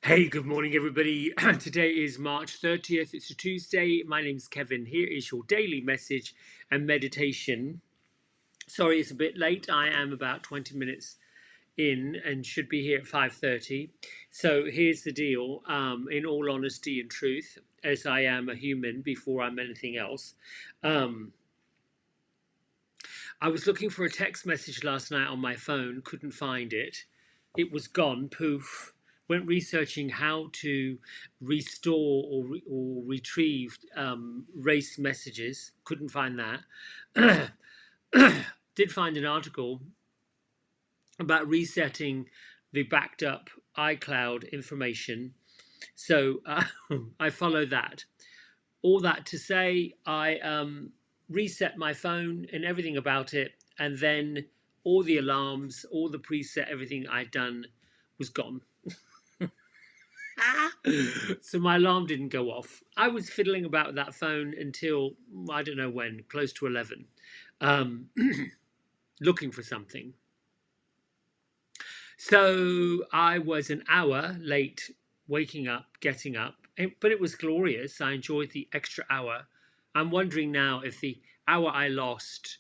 Hey, good morning, everybody. Today is March 30th. It's a Tuesday. My name's Kevin. Here is your daily message and meditation. Sorry, it's a bit late. I am about 20 minutes in and should be here at 5:30. So here's the deal. In all honesty and truth, as I am a human before I'm anything else, um, I was looking for a text message last night on my phone, couldn't find it. It was gone, poof. Went researching how to restore or retrieve erased messages, couldn't find that. Did find an article about resetting the backed up iCloud information. So I follow that. All that to say, I reset my phone and everything about it, and then all the alarms, all the preset, everything I'd done was gone. So my alarm didn't go off. I was fiddling about that phone until I don't know when, close to 11, um, looking for something. So I was an hour late waking up, getting up, but it was glorious. I enjoyed the extra hour. I'm wondering now if the hour I lost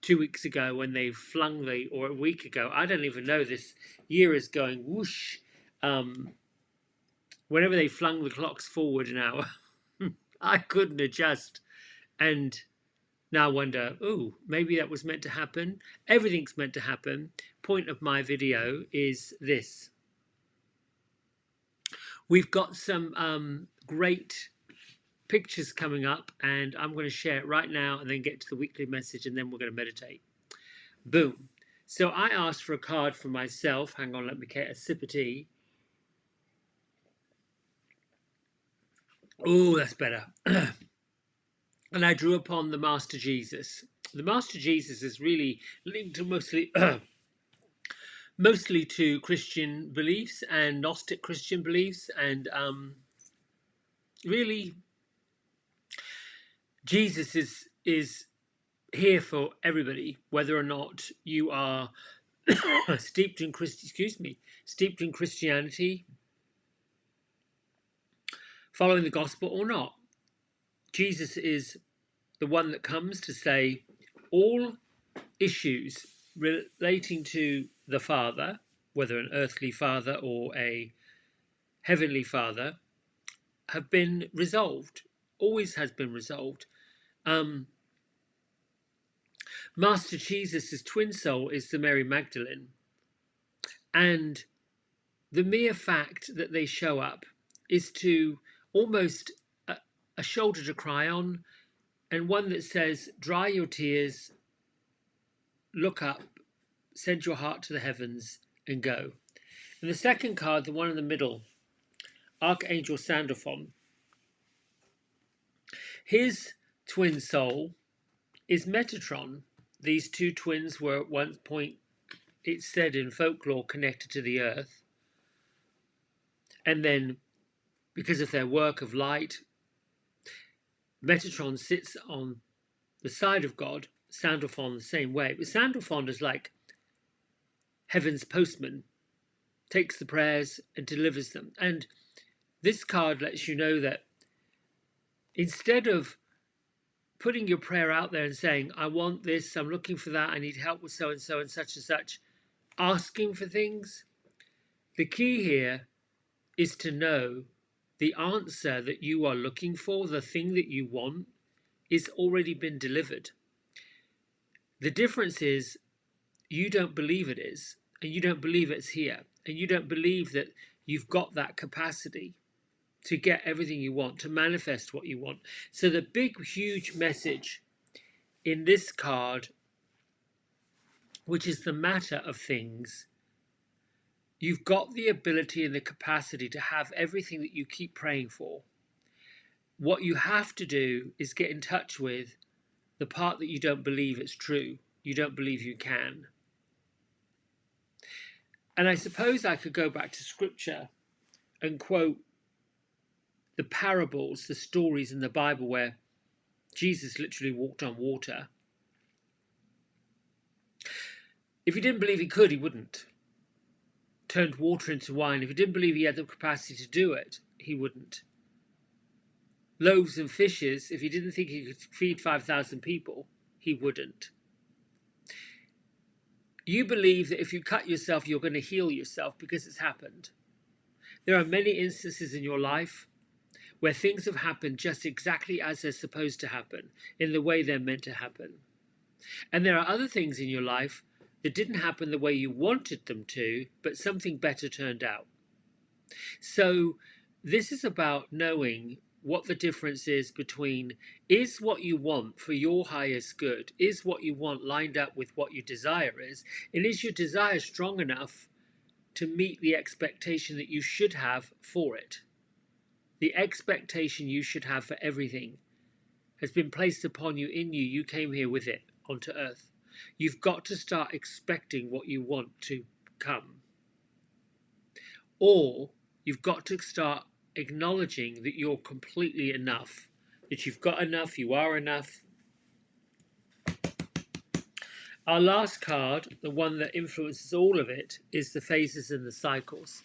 2 weeks ago when they flung the, or a week ago, I don't even know, this year is going whoosh. Whenever they flung the clocks forward an hour, I couldn't adjust. And now I wonder, oh, maybe that was meant to happen. Everything's meant to happen. Point of my video is this. We've got some great pictures coming up, and I'm going to share it right now and then get to the weekly message, and then we're going to meditate. Boom. So I asked for a card for myself. Hang on, let me get a sip of tea. Oh, that's better. And I drew upon the Master Jesus. The Master Jesus is really linked to mostly to Christian beliefs and Gnostic Christian beliefs, and really Jesus is here for everybody, whether or not you are steeped in Christianity, following the gospel or not. Jesus is the one that comes to say all issues relating to the Father, whether an earthly father or a heavenly father, have been resolved, always has been resolved. Master Jesus' twin soul is the Mary Magdalene, and the mere fact that they show up is to almost a shoulder to cry on, and one that says, dry your tears, look up, send your heart to the heavens, and go. And the second card, the one in the middle, Archangel Sandalphon, his twin soul is Metatron. These two twins were at one point, it's said in folklore, connected to the earth. And then, because of their work of light, Metatron sits on the side of God, Sandalphon the same way. But Sandalphon is like heaven's postman, takes the prayers and delivers them. And this card lets you know that instead of putting your prayer out there and saying, I want this, I'm looking for that, I need help with so and so and such, asking for things, the key here is to know the answer that you are looking for, the thing that you want, is already been delivered. The difference is you don't believe it is, and you don't believe it's here, and you don't believe that you've got that capacity to get everything you want, to manifest what you want. So the big, huge message in this card, which is the matter of things, you've got the ability and the capacity to have everything that you keep praying for. What you have to do is get in touch with the part that you don't believe it's true. You don't believe you can. And I suppose I could go back to scripture and quote the parables, the stories in the Bible where Jesus literally walked on water. If he didn't believe he could, he wouldn't. turned water into wine. If he didn't believe he had the capacity to do it, he wouldn't. Loaves and fishes, if he didn't think he could feed 5,000 people, he wouldn't. You believe that if you cut yourself, you're going to heal yourself because it's happened. There are many instances in your life where things have happened just exactly as they're supposed to happen, in the way they're meant to happen. And there are other things in your life that didn't happen the way you wanted them to, but something better turned out. So this is about knowing what the difference is between, is what you want for your highest good, is what you want lined up with what your desire is, and is your desire strong enough to meet the expectation that you should have for it. The expectation you should have for everything has been placed upon you, in you. You came here with it onto earth. You've got to start expecting what you want to come. Or you've got to start acknowledging that you're completely enough, that you've got enough, you are enough. Our last card, the one that influences all of it, is the phases and the cycles.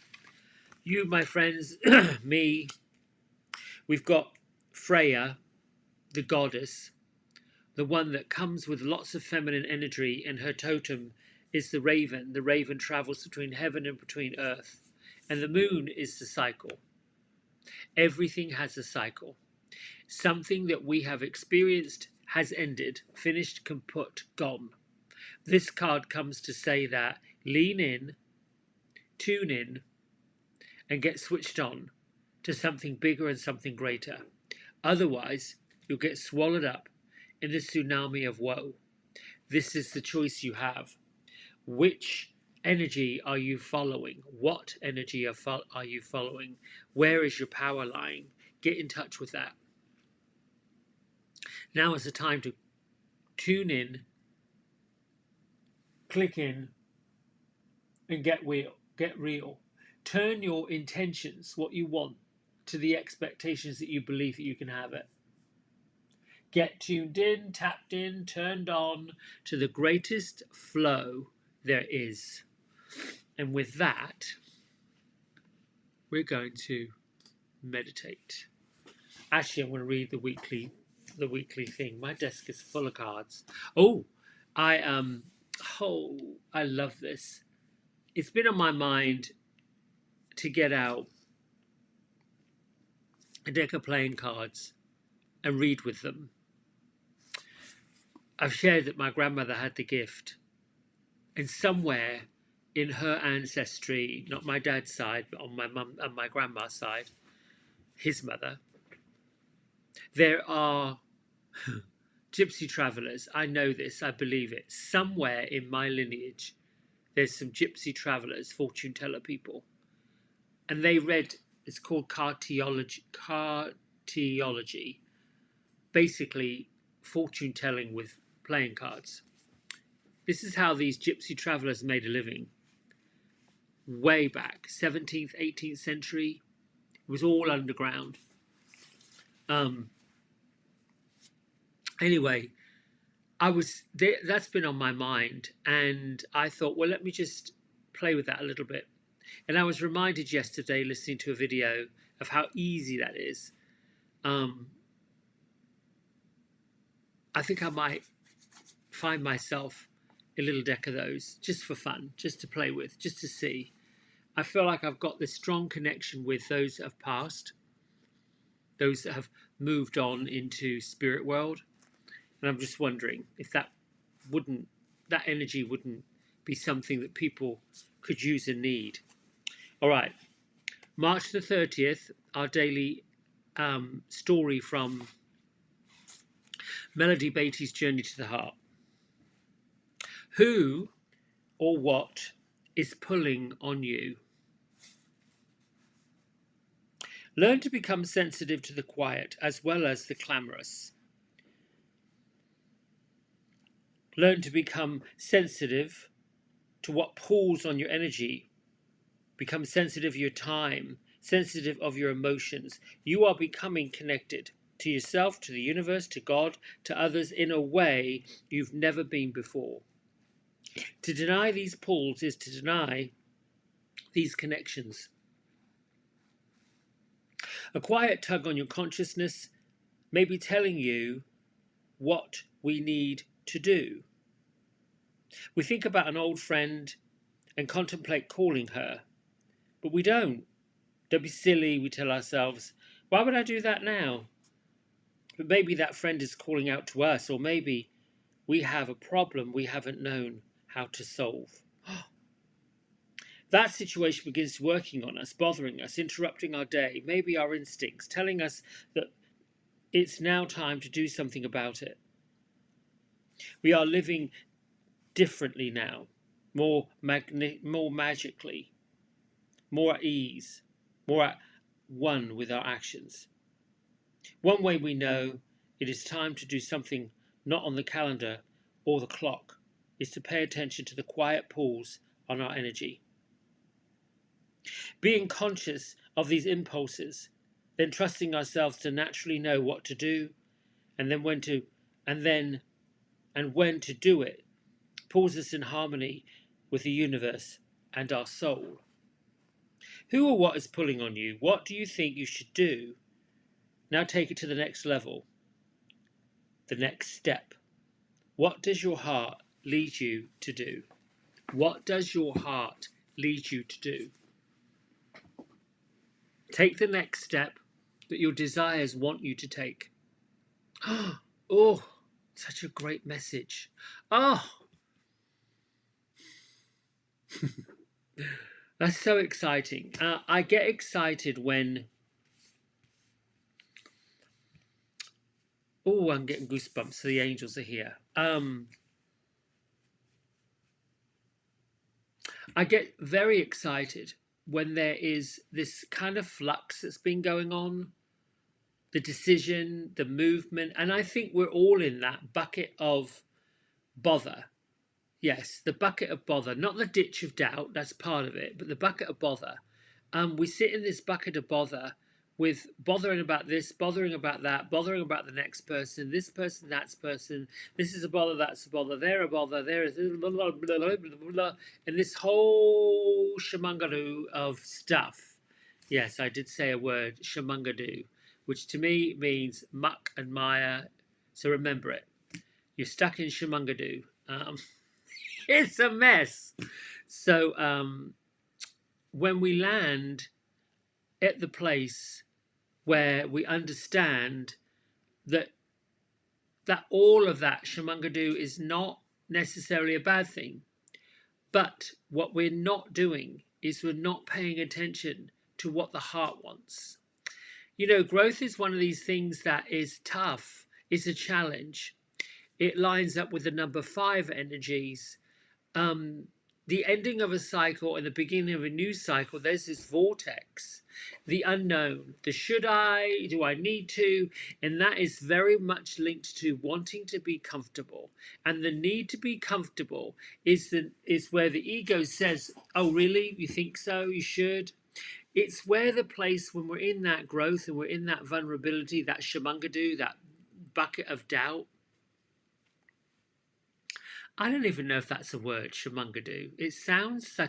You, my friends, me, we've got Freya, the goddess, the one that comes with lots of feminine energy, and her totem is the raven. The raven travels between heaven and between earth. And the moon is the cycle. Everything has a cycle. Something that we have experienced has ended, finished, kaput, gone. This card comes to say that lean in, tune in, and get switched on to something bigger and something greater. Otherwise, you'll get swallowed up in the tsunami of woe. This is the choice you have. Which energy are you following? What energy are you following? Where is your power lying? Get in touch with that. Now is the time to tune in, click in, and get real. Turn your intentions, what you want, to the expectations that you believe that you can have it. Get tuned in, tapped in, turned on to the greatest flow there is. And with that, we're going to meditate. Actually, I'm going to read the weekly thing. My desk is full of cards. I love this. It's been on my mind to get out a deck of playing cards and read with them. I've shared that my grandmother had the gift, and somewhere in her ancestry, not my dad's side, but on my mum and my grandma's side, his mother, there are gypsy travellers. I know this, I believe it. Somewhere in my lineage, there's some gypsy travellers, fortune teller people. And they read, it's called cartiology. Basically, fortune telling with playing cards. This is how these gypsy travellers made a living. Way back, 17th, 18th century, it was all underground. Anyway, that's been on my mind, and I thought, well, let me just play with that a little bit. And I was reminded yesterday, listening to a video, of how easy that is. I think I might find myself a little deck of those just for fun, just to play with, just to see. I feel like I've got this strong connection with those that have passed, those that have moved on into spirit world. And I'm just wondering if that energy wouldn't be something that people could use and need. All right, March the 30th, our daily story from Melody Beatty's Journey to the Heart. Who or what is pulling on you? Learn to become sensitive to the quiet as well as the clamorous. Learn to become sensitive to what pulls on your energy. Become sensitive of your time, sensitive of your emotions. You are becoming connected to yourself, to the universe, to God, to others in a way you've never been before. To deny these pulls is to deny these connections. A quiet tug on your consciousness may be telling you what we need to do. We think about an old friend and contemplate calling her, but we don't. Don't be silly, we tell ourselves. Why would I do that now? But maybe that friend is calling out to us, or maybe we have a problem we haven't known how to solve. That situation begins working on us, bothering us, interrupting our day, maybe our instincts, telling us that it's now time to do something about it. We are living differently now, more magically, more at ease, more at one with our actions. One way we know it is time to do something not on the calendar or the clock is to pay attention to the quiet pulls on our energy. Being conscious of these impulses, then trusting ourselves to naturally know what to do and then when to do it, pulls us in harmony with the universe and our soul. Who or what is pulling on you? What do you think you should do? Now take it to the next level, the next step. What does your heart lead you to do? What does your heart lead you to do? Take the next step that your desires want you to take. Oh, such a great message. Oh, that's so exciting. I get excited when... Oh, I'm getting goosebumps. So the angels are here. I get very excited when there is this kind of flux that's been going on, the decision, the movement, and I think we're all in that bucket of bother. Yes, the bucket of bother, not the ditch of doubt, that's part of it, but the bucket of bother. We sit in this bucket of bother with bothering about this, bothering about that, bothering about the next person, this person, that person, this is a bother, that's a bother, they're a bother, there is blah, blah, blah, blah, blah, blah, and this whole Shammangadu of stuff. Yes, I did say a word, Shammangadu, which to me means muck and mire, so remember it. You're stuck in Shammangadu. It's a mess. So when we land at the place where we understand that all of that Shammangadu is not necessarily a bad thing, but what we're not doing is we're not paying attention to what the heart wants. You know, growth is one of these things that is tough. It's a challenge. It lines up with the number 5 energies. The ending of a cycle and the beginning of a new cycle, there's this vortex, the unknown, the should I, do I need to, and that is very much linked to wanting to be comfortable. And the need to be comfortable is where the ego says, oh really, you think so, you should. It's where the place when we're in that growth and we're in that vulnerability, that Shammangadu, that bucket of doubt. I don't even know if that's a word, Shammangadu. It sounds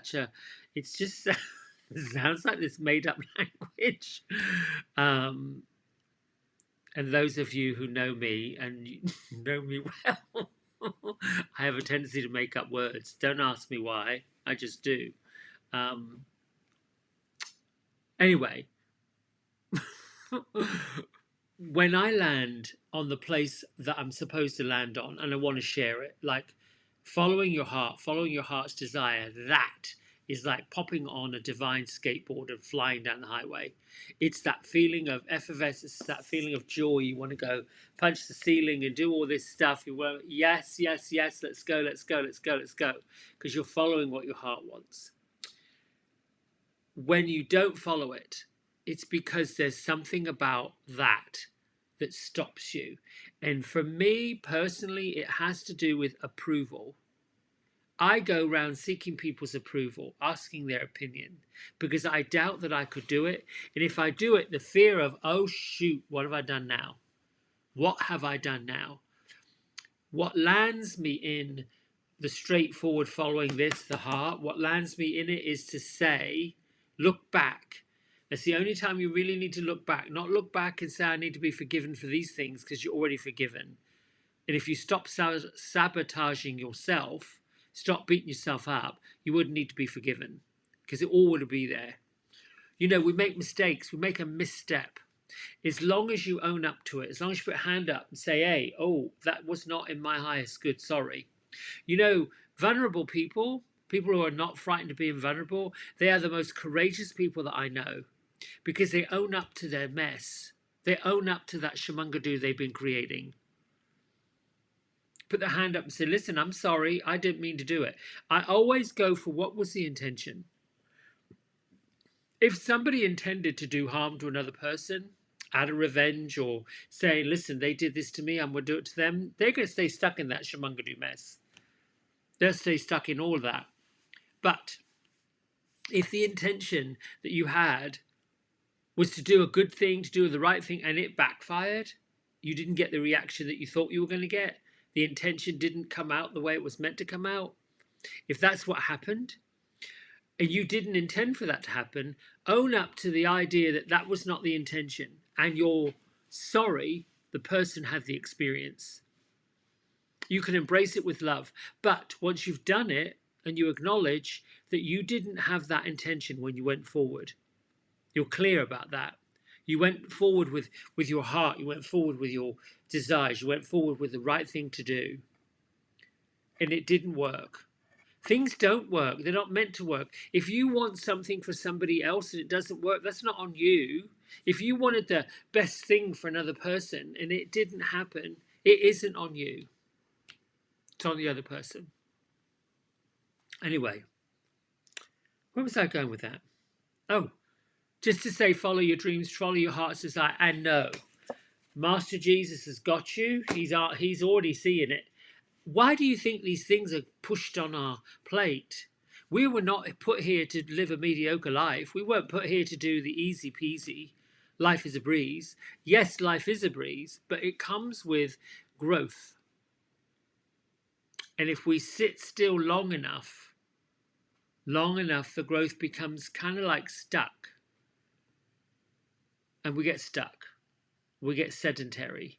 it sounds like this made up language. And those of you who know me and you know me well, I have a tendency to make up words. Don't ask me why, I just do. Anyway, when I land on the place that I'm supposed to land on and I want to share it, like following your heart, following your heart's desire, that is like popping on a divine skateboard and flying down the highway. It's that feeling of effervescence, that feeling of joy. You want to go punch the ceiling and do all this stuff. You want, yes, yes, yes, let's go, let's go, let's go, let's go. Because you're following what your heart wants. When you don't follow it, it's because there's something about that stops you. And for me personally, it has to do with approval. I go around seeking people's approval, asking their opinion, because I doubt that I could do it. And if I do it, the fear of, oh shoot, what have I done now? What have I done now? What lands me in the straightforward following this, the heart, what lands me in it is to say, Look back. That's the only time you really need to look back. Not look back and say, I need to be forgiven for these things, because you're already forgiven. And if you stop sabotaging yourself, stop beating yourself up, you wouldn't need to be forgiven, because it all would be there. You know, we make mistakes. We make a misstep. As long as you own up to it, as long as you put a hand up and say, hey, oh, that was not in my highest good, sorry. You know, vulnerable people, people who are not frightened of being vulnerable, they are the most courageous people that I know, because they own up to their mess. They own up to that Shammangadu they've been creating. Put their hand up and say, listen, I'm sorry, I didn't mean to do it. I always go for what was the intention. If somebody intended to do harm to another person, out of revenge, or say, listen, they did this to me, I'm going to do it to them, they're going to stay stuck in that Shammangadu mess. They'll stay stuck in all that. But if the intention that you had was to do a good thing, to do the right thing, and it backfired, you didn't get the reaction that you thought you were going to get, the intention didn't come out the way it was meant to come out, if that's what happened, and you didn't intend for that to happen, own up to the idea that that was not the intention, and you're sorry the person had the experience. You can embrace it with love. But once you've done it and you acknowledge that you didn't have that intention when you went forward, you're clear about that. You went forward with your heart. You went forward with your desires. You went forward with the right thing to do. And it didn't work. Things don't work. They're not meant to work. If you want something for somebody else and it doesn't work, that's not on you. If you wanted the best thing for another person and it didn't happen, it isn't on you. It's on the other person. Anyway, where was I going with that? Oh, just to say, follow your dreams, follow your heart's desire, and know Master Jesus has got you. He's already seeing it. Why do you think these things are pushed on our plate? We were not put here to live a mediocre life. We weren't put here to do the easy peasy. Life is a breeze. Yes, life is a breeze, but it comes with growth. And if we sit still long enough, the growth becomes kind of like stuck. And we get stuck. We get sedentary.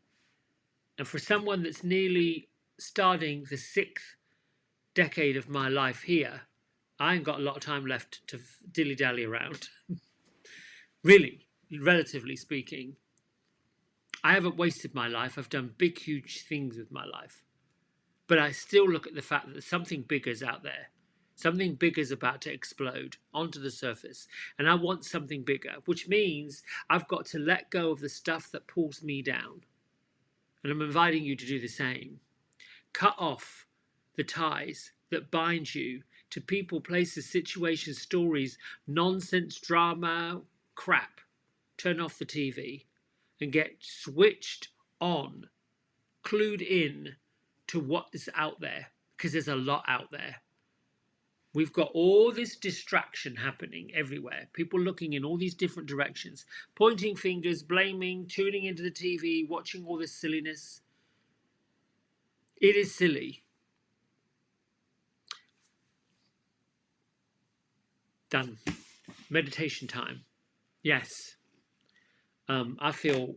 And for someone that's nearly starting the 6th decade of my life here, I ain't got a lot of time left to dilly-dally around. Really, relatively speaking. I haven't wasted my life. I've done big, huge things with my life. But I still look at the fact that something bigger's out there. Something bigger's about to explode onto the surface. And I want something bigger, which means I've got to let go of the stuff that pulls me down. And I'm inviting you to do the same. Cut off the ties that bind you to people, places, situations, stories, nonsense, drama, crap. Turn off the TV and get switched on, clued in to what is out there, because there's a lot out there. We've got all this distraction happening everywhere. People looking in all these different directions, pointing fingers, blaming, tuning into the TV, watching all this silliness. It is silly. Done. Meditation time. Yes. I feel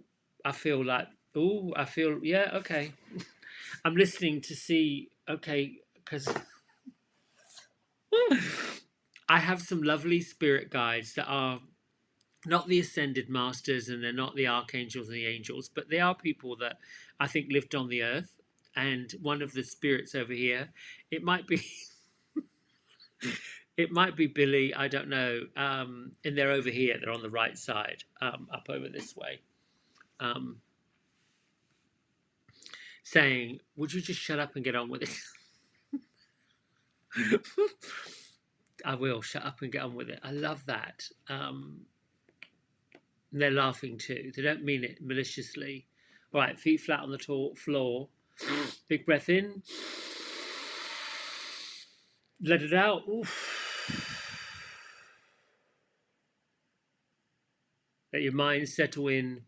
like, yeah, okay. I'm listening to see, okay, because I have some lovely spirit guides that are not the ascended masters, and they're not the archangels and the angels, but they are people that I think lived on the earth. And one of the spirits over here, it might be Billy, I don't know, and they're over here, they're on the right side, up over this way, saying, would you just shut up and get on with it? I will shut up and get on with it. I love that. They're laughing too. They don't mean it maliciously. All right, feet flat on the floor. Big breath in. Let it out. Oof. Let your mind settle in.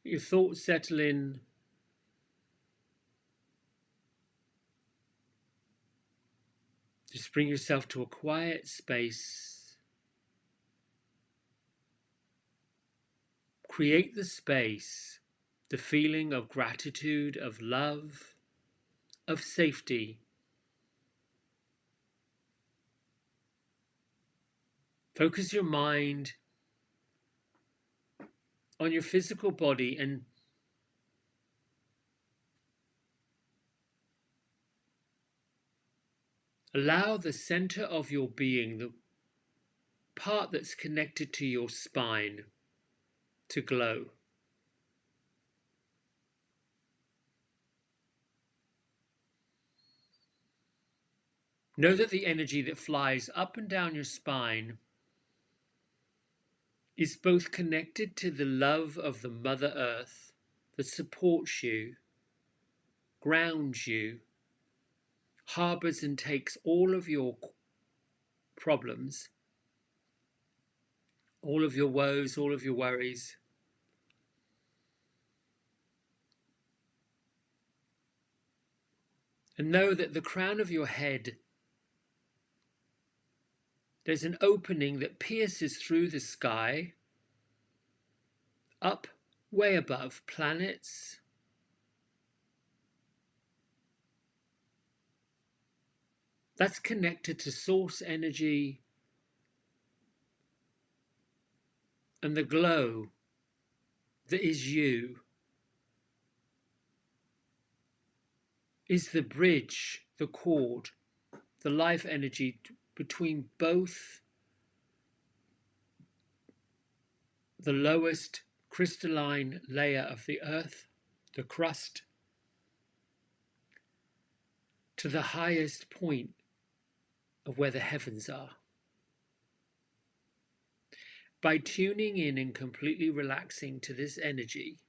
Let your thoughts settle in. Just bring yourself to a quiet space. Create the space, the feeling of gratitude, of love, of safety. Focus your mind on your physical body and allow the center of your being, the part that's connected to your spine, to glow. Know that the energy that flies up and down your spine is both connected to the love of the Mother Earth that supports you, grounds you, harbors and takes all of your problems, all of your woes, all of your worries, and know that the crown of your head, there's an opening that pierces through the sky, up way above planets, that's connected to source energy and the glow that is you, is the bridge, the cord, the life energy between both the lowest crystalline layer of the earth, the crust, to the highest point of where the heavens are. By tuning in and completely relaxing to this energy,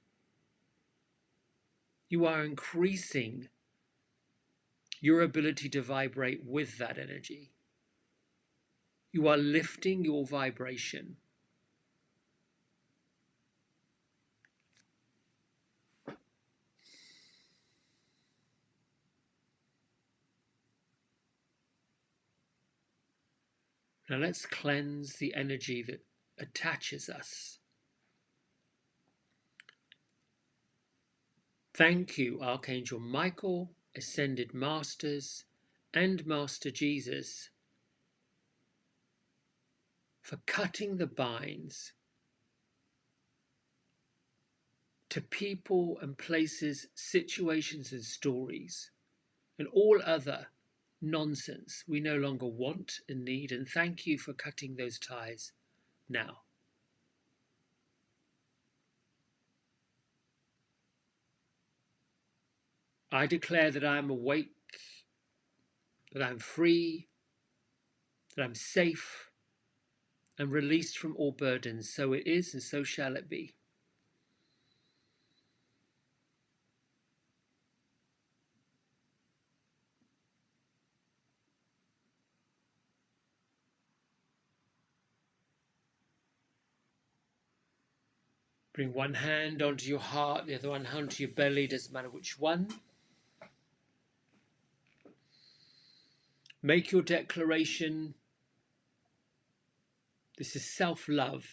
you are increasing your ability to vibrate with that energy. You are lifting your vibration. Now let's cleanse the energy that attaches us. Thank you, Archangel Michael, Ascended Masters, and Master Jesus, for cutting the binds to people and places, situations and stories, and all other nonsense we no longer want and need. And thank you for cutting those ties now. I declare that I am awake, that I'm free, that I'm safe and released from all burdens. So it is, and so shall it be. Bring one hand onto your heart, the other one onto your belly, doesn't matter which one. Make your declaration. This is self-love.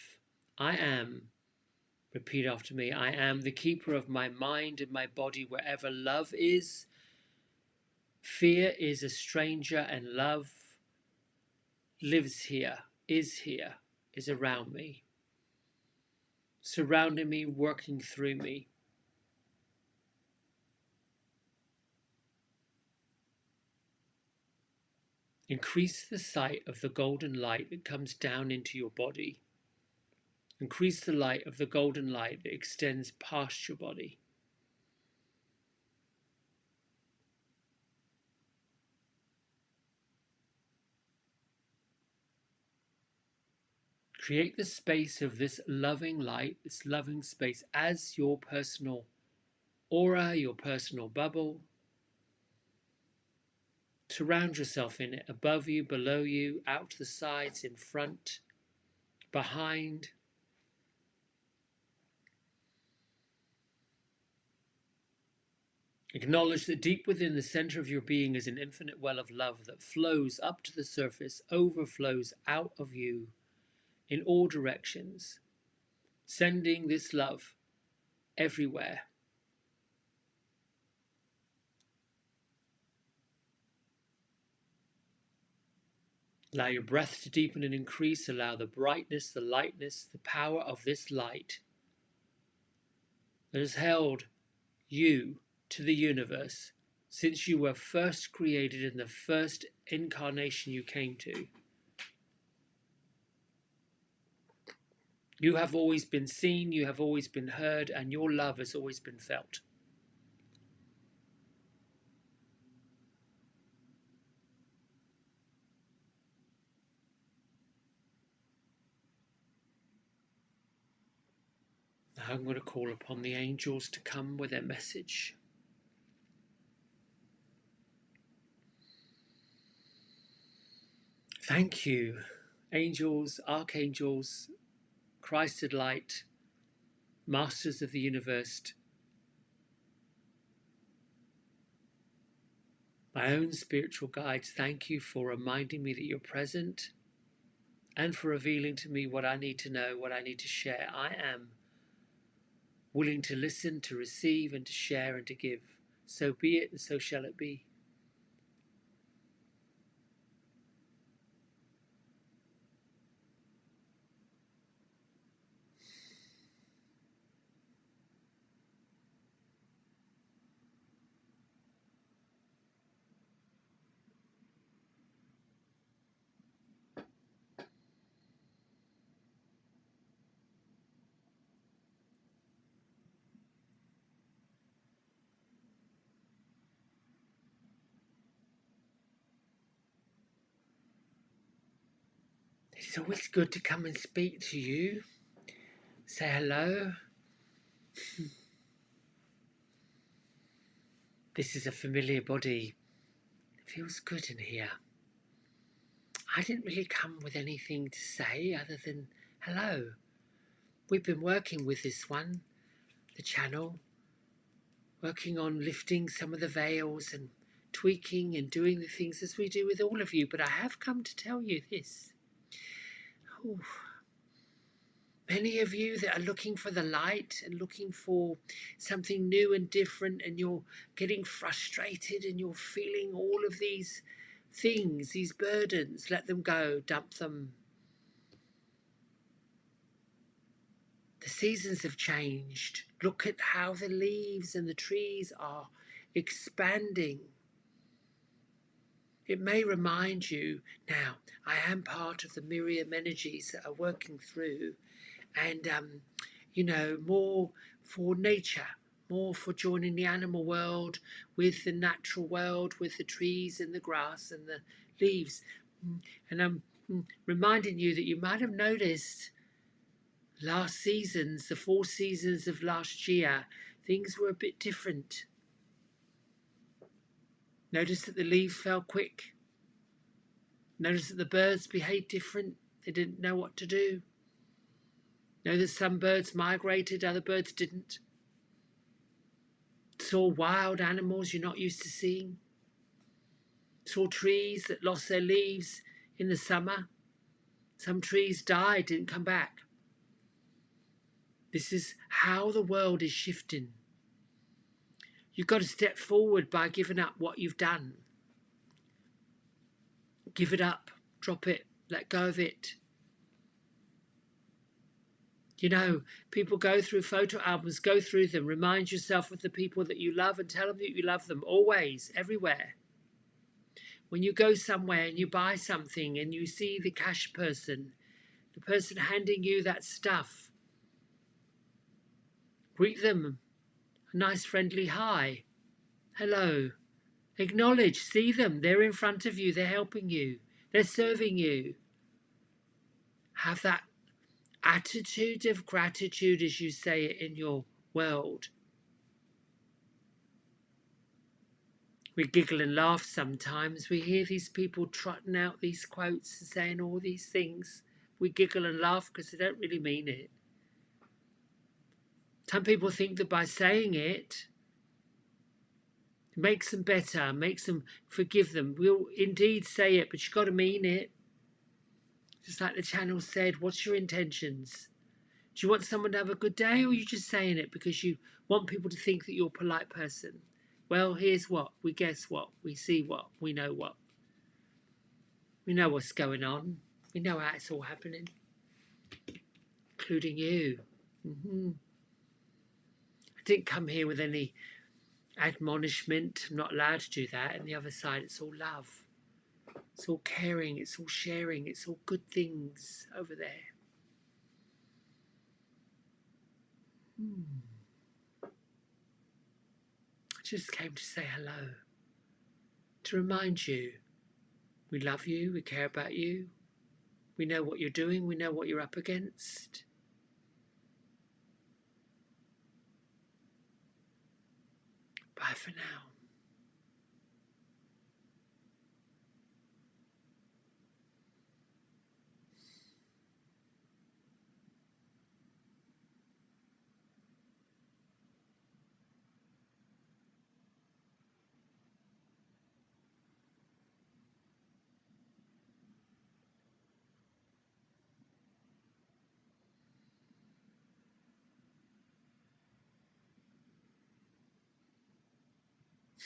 I am, repeat after me, I am the keeper of my mind and my body. Wherever love is, fear is a stranger, and love lives here, is around me, surrounding me, working through me. Increase the sight of the golden light that comes down into your body. Increase the light of the golden light that extends past your body. Create the space of this loving light, this loving space as your personal aura, your personal bubble. Surround yourself in it, above you, below you, out to the sides, in front, behind. Acknowledge that deep within the center of your being is an infinite well of love that flows up to the surface, overflows out of you in all directions. sending this love everywhere. Allow your breath to deepen and increase. Allow the brightness, the lightness, the power of this light that has held you to the universe since you were first created in the first incarnation you came to. You have always been seen, you have always been heard, and your love has always been felt. Now I'm going to call upon the angels to come with their message. Thank you, angels, archangels, Christed light, masters of the universe, my own spiritual guides. Thank you for reminding me that you're present and for revealing to me what I need to know, what I need to share. I am willing to listen, to receive, and to share and to give. So be it, and so shall it be. It's always good to come and speak to you, say hello. This is a familiar body. It feels good in here. I didn't really come with anything to say other than hello. We've been working with this one, the channel, working on lifting some of the veils and tweaking and doing the things as we do with all of you. But I have come to tell you this. Ooh. Many of you that are looking for the light and looking for something new and different, and you're getting frustrated and you're feeling all of these things, these burdens, let them go, dump them. The seasons have changed. Look at how the leaves and the trees are expanding. It may remind you, now, I am part of the myriad energies that are working through, and, more for nature, more for joining the animal world with the natural world, with the trees and the grass and the leaves. And I'm reminding you that you might have noticed last seasons, the 4 seasons of last year, things were a bit different. Notice that the leaves fell quick. Notice that the birds behaved different. They didn't know what to do. Notice some birds migrated, other birds didn't. Saw wild animals you're not used to seeing. Saw trees that lost their leaves in the summer. Some trees died, didn't come back. This is how the world is shifting. You've got to step forward by giving up what you've done. Give it up, drop it, let go of it. You know, people go through photo albums, go through them, remind yourself of the people that you love and tell them that you love them always, everywhere. When you go somewhere and you buy something and you see the cash person, the person handing you that stuff, greet them a nice friendly hi, hello, acknowledge, see them, they're in front of you, they're helping you, they're serving you. Have that attitude of gratitude, as you say it in your world. We giggle and laugh sometimes. We hear these people trotting out these quotes and saying all these things. We giggle and laugh because they don't really mean it. Some people think that by saying it makes them better, makes them forgive them. We'll indeed say it, but you've got to mean it. Just like the channel said, what's your intentions? Do you want someone to have a good day, or are you just saying it because you want people to think that you're a polite person? Well, here's what. We guess what. We see what. We know what. We know what's going on. We know how it's all happening, including you. I didn't come here with any admonishment. I'm not allowed to do that. And the other side, it's all love. It's all caring. It's all sharing. It's all good things over there. I just came to say hello, to remind you we love you, we care about you, we know what you're doing, we know what you're up against. Bye for now.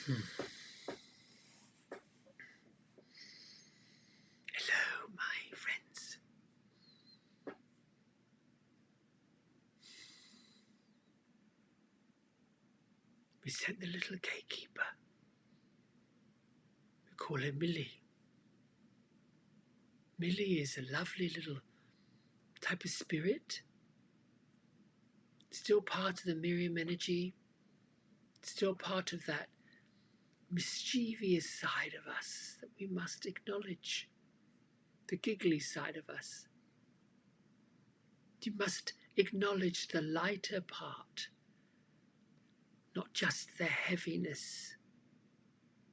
Hello, my friends. We sent the little gatekeeper. We call him Millie. Millie is a lovely little type of spirit, still part of the Miriam energy, still part of that mischievous side of us that we must acknowledge, the giggly side of us. You must acknowledge the lighter part, not just the heaviness.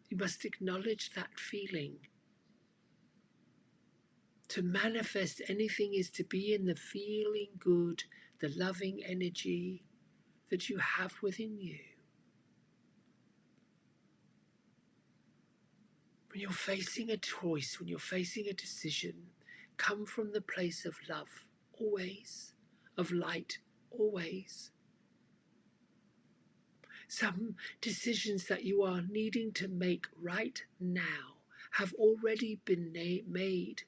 You must acknowledge that feeling. To manifest anything is to be in the feeling good, the loving energy that you have within you. When you're facing a choice, when you're facing a decision, come from the place of love, always, of light, always. Some decisions that you are needing to make right now have already been made.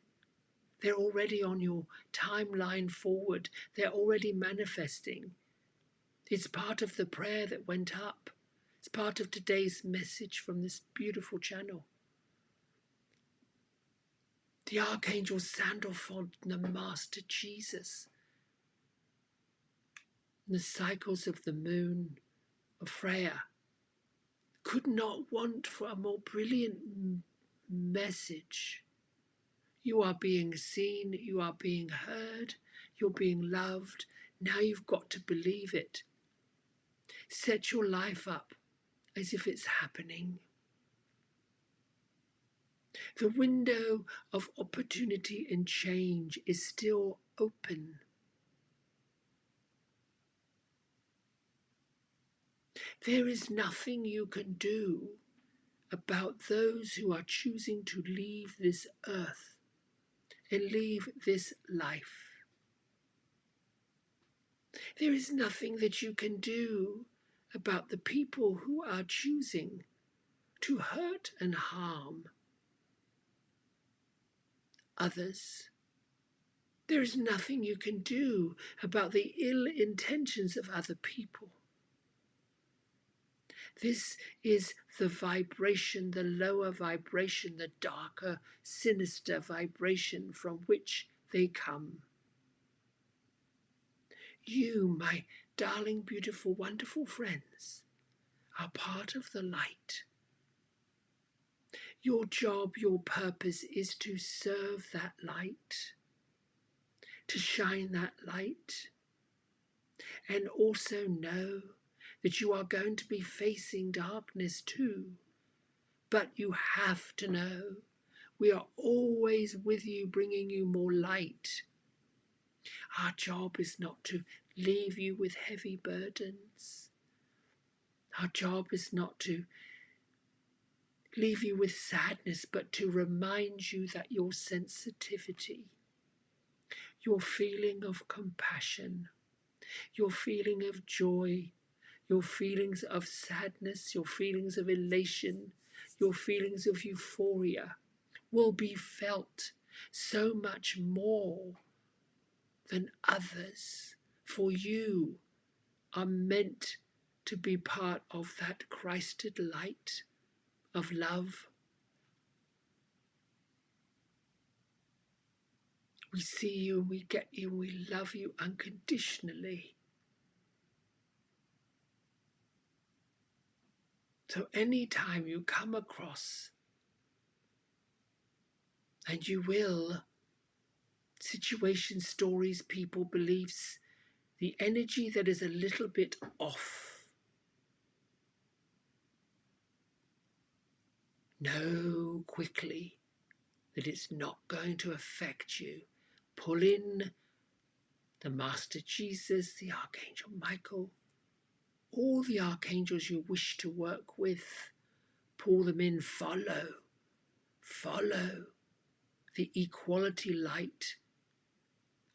They're already on your timeline forward. They're already manifesting. It's part of the prayer that went up. It's part of today's message from this beautiful channel. The Archangel Sandalphon and the Master Jesus. And the cycles of the moon of Freya could not want for a more brilliant message. You are being seen, you are being heard, you're being loved. Now you've got to believe it. Set your life up as if it's happening. The window of opportunity and change is still open. There is nothing you can do about those who are choosing to leave this earth and leave this life. There is nothing that you can do about the people who are choosing to hurt and harm others. There is nothing you can do about the ill intentions of other people. This is the vibration, the lower vibration, the darker, sinister vibration from which they come. You, my darling, beautiful, wonderful friends, are part of the light. Your job, your purpose is to serve that light, to shine that light, and also know that you are going to be facing darkness too. But you have to know we are always with you, bringing you more light. Our job is not to leave you with heavy burdens. Our job is not to leave you with sadness, but to remind you that your sensitivity, your feeling of compassion, your feeling of joy, your feelings of sadness, your feelings of elation, your feelings of euphoria will be felt so much more than others, for you are meant to be part of that Christed light of love. We see you, we get you, we love you unconditionally. So anytime you come across, and you will, situations, stories, people, beliefs, the energy that is a little bit off, know quickly that it's not going to affect you. Pull in the Master Jesus, the Archangel Michael, all the archangels you wish to work with. Pull them in, follow the equality light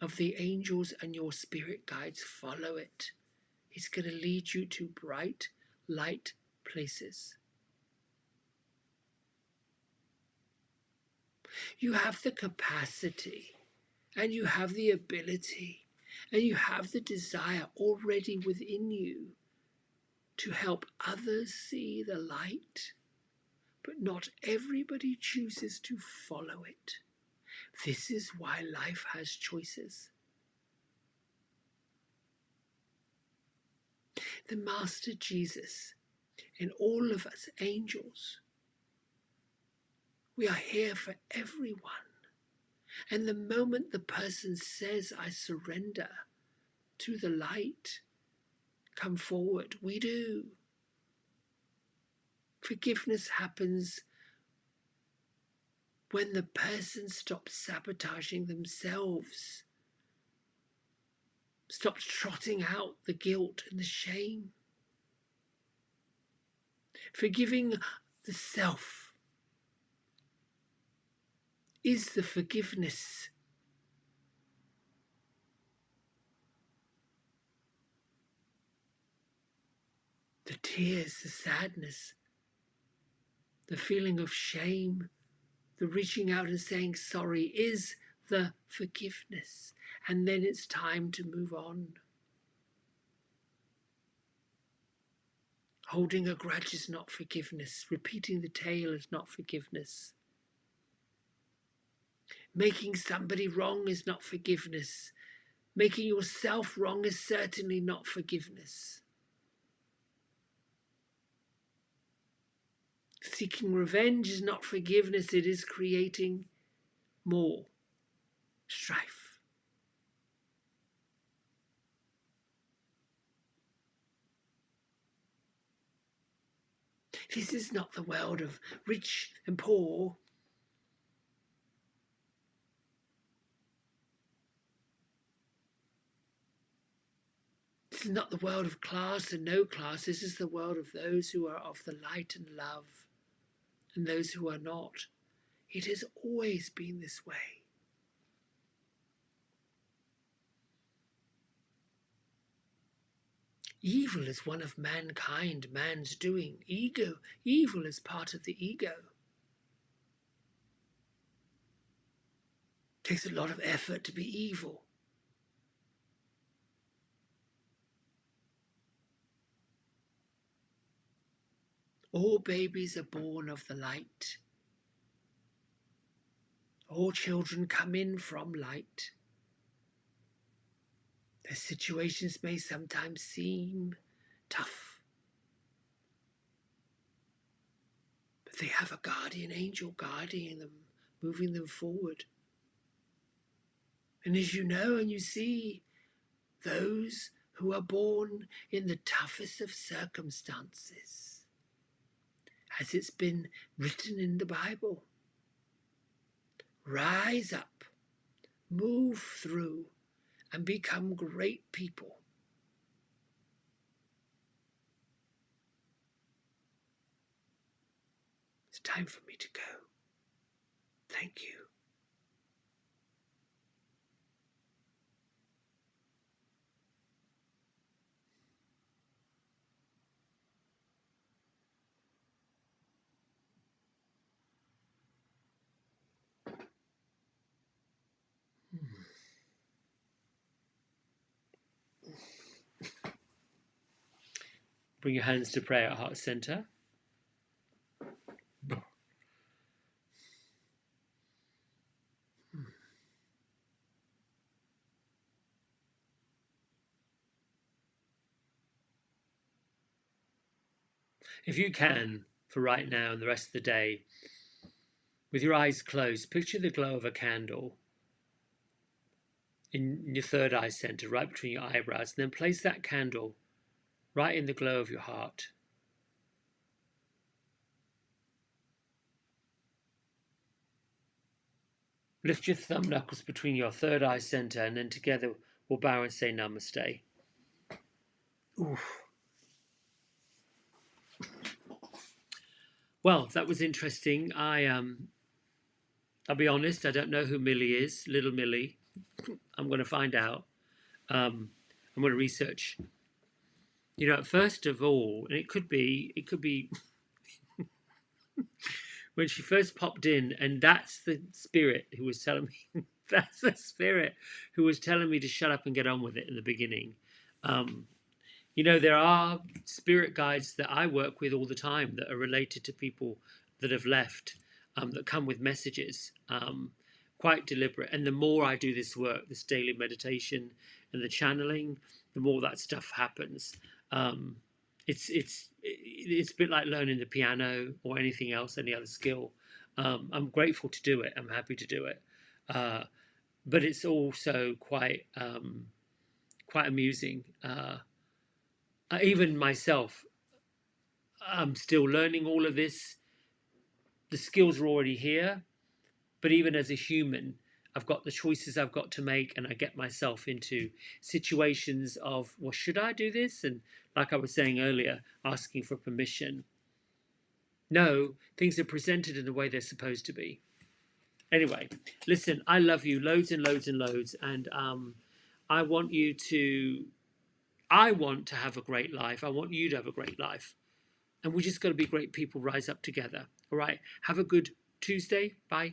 of the angels and your spirit guides. Follow it. It's going to lead you to bright light places. You have the capacity and you have the ability and you have the desire already within you to help others see the light, but not everybody chooses to follow it. This is why life has choices. The Master Jesus and all of us angels, we are here for everyone. And the moment the person says, I surrender to the light, come forward, we do. Forgiveness happens when the person stops sabotaging themselves, stops trotting out the guilt and the shame. Forgiving the self is the forgiveness. The tears, the sadness, the feeling of shame, the reaching out and saying sorry is the forgiveness. And then it's time to move on. Holding a grudge is not forgiveness. Repeating the tale is not forgiveness. Making somebody wrong is not forgiveness. Making yourself wrong is certainly not forgiveness. Seeking revenge is not forgiveness. It is creating more strife. This is not the world of rich and poor. This is not the world of class and no class. This is the world of those who are of the light and love and those who are not. It has always been this way. Evil is one of mankind, man's doing. Evil is part of the ego. It takes a lot of effort to be evil. All babies are born of the light. All children come in from light. Their situations may sometimes seem tough, but they have a guardian angel guarding them, moving them forward. And as you know and you see, those who are born in the toughest of circumstances, as it's been written in the Bible, rise up, move through, and become great people. It's time for me to go. Thank you. Bring your hands to prayer at heart center. If you can, for right now and the rest of the day, with your eyes closed, picture the glow of a candle in your third eye center, right between your eyebrows, and then place that candle right in the glow of your heart. Lift your thumb knuckles between your third eye center, and then together we'll bow and say namaste. Oof. Well, that was interesting. I'll be honest, I don't know who Millie is, little Millie. I'm going to find out. I'm going to research. You know, first of all, and it could be when she first popped in, and that's the spirit who was telling me, that's the spirit who was telling me to shut up and get on with it in the beginning. You know, there are spirit guides that I work with all the time that are related to people that have left, that come with messages, quite deliberate. And the more I do this work, this daily meditation and the channeling, the more that stuff happens. It's a bit like learning the piano or anything else, any other skill. I'm grateful to do it. I'm happy to do it, but it's also quite amusing. Even myself, I'm still learning all of this. The skills are already here, but even as a human, I've got the choices I've got to make, and I get myself into situations of, well, should I do this? And like I was saying earlier, asking for permission. No, things are presented in the way they're supposed to be. Anyway, listen, I love you loads and loads and loads, and I want you to. I want to have a great life. I want you to have a great life. And we just got to be great people, rise up together. All right. Have a good Tuesday. Bye.